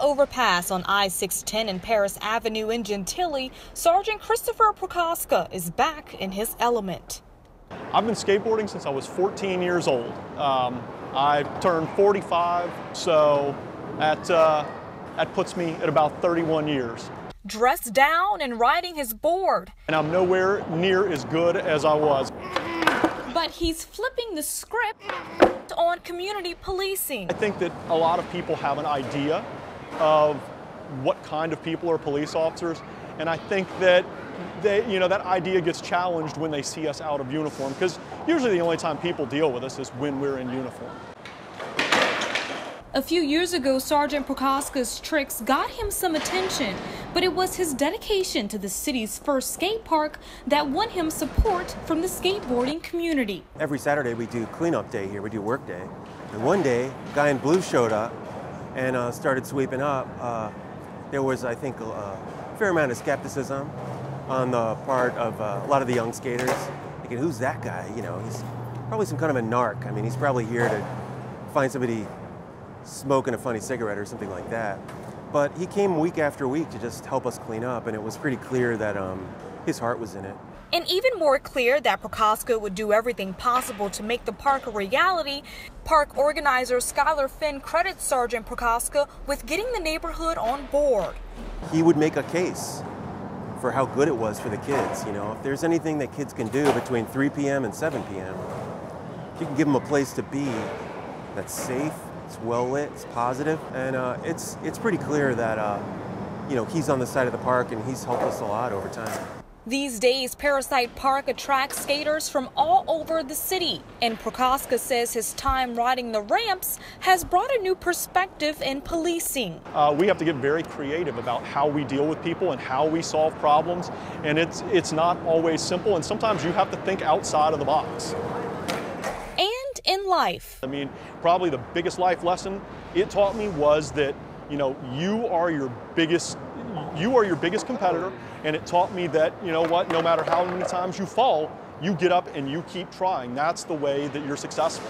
overpass on I-610 and Paris Avenue in Gentilly, Sergeant Chris Prochaska is back in his element. I've been skateboarding since I was 14 years old. I turned 45, so that puts me at about 31 years. Dressed down and riding his board. And I'm nowhere near as good as I was. But he's flipping the script on community policing. I think that a lot of people have an idea of what kind of people are police officers, and I think that that idea gets challenged when they see us out of uniform, because usually the only time people deal with us is when we're in uniform. A few years ago, Sergeant Prochaska's tricks got him some attention, but it was his dedication to the city's first skate park that won him support from the skateboarding community. Every Saturday we do cleanup day here, we do work day. And one day, a guy in blue showed up and started sweeping up. There was, I think, a fair amount of skepticism on the part of a lot of the young skaters. Thinking, who's that guy? You know, he's probably some kind of a narc. I mean, he's probably here to find somebody smoking a funny cigarette or something like that. But he came week after week to just help us clean up, and it was pretty clear that his heart was in it. And even more clear that Prochaska would do everything possible to make the park a reality, park organizer Skylar Finn credits Sergeant Prochaska with getting the neighborhood on board. He would make a case for how good it was for the kids. You know, if there's anything that kids can do between 3 p.m. and 7 p.m., you can give them a place to be that's safe, it's well lit, it's positive, and it's pretty clear that he's on the side of the park and he's helped us a lot over time. These days, Parisite Park attracts skaters from all over the city, and Prochaska says his time riding the ramps has brought a new perspective in policing. We have to get very creative about how we deal with people and how we solve problems, and it's not always simple, and sometimes you have to think outside of the box. And in life. I mean, probably the biggest life lesson it taught me was that, you are your biggest competitor, and it taught me that, no matter how many times you fall, you get up and you keep trying. That's the way that you're successful.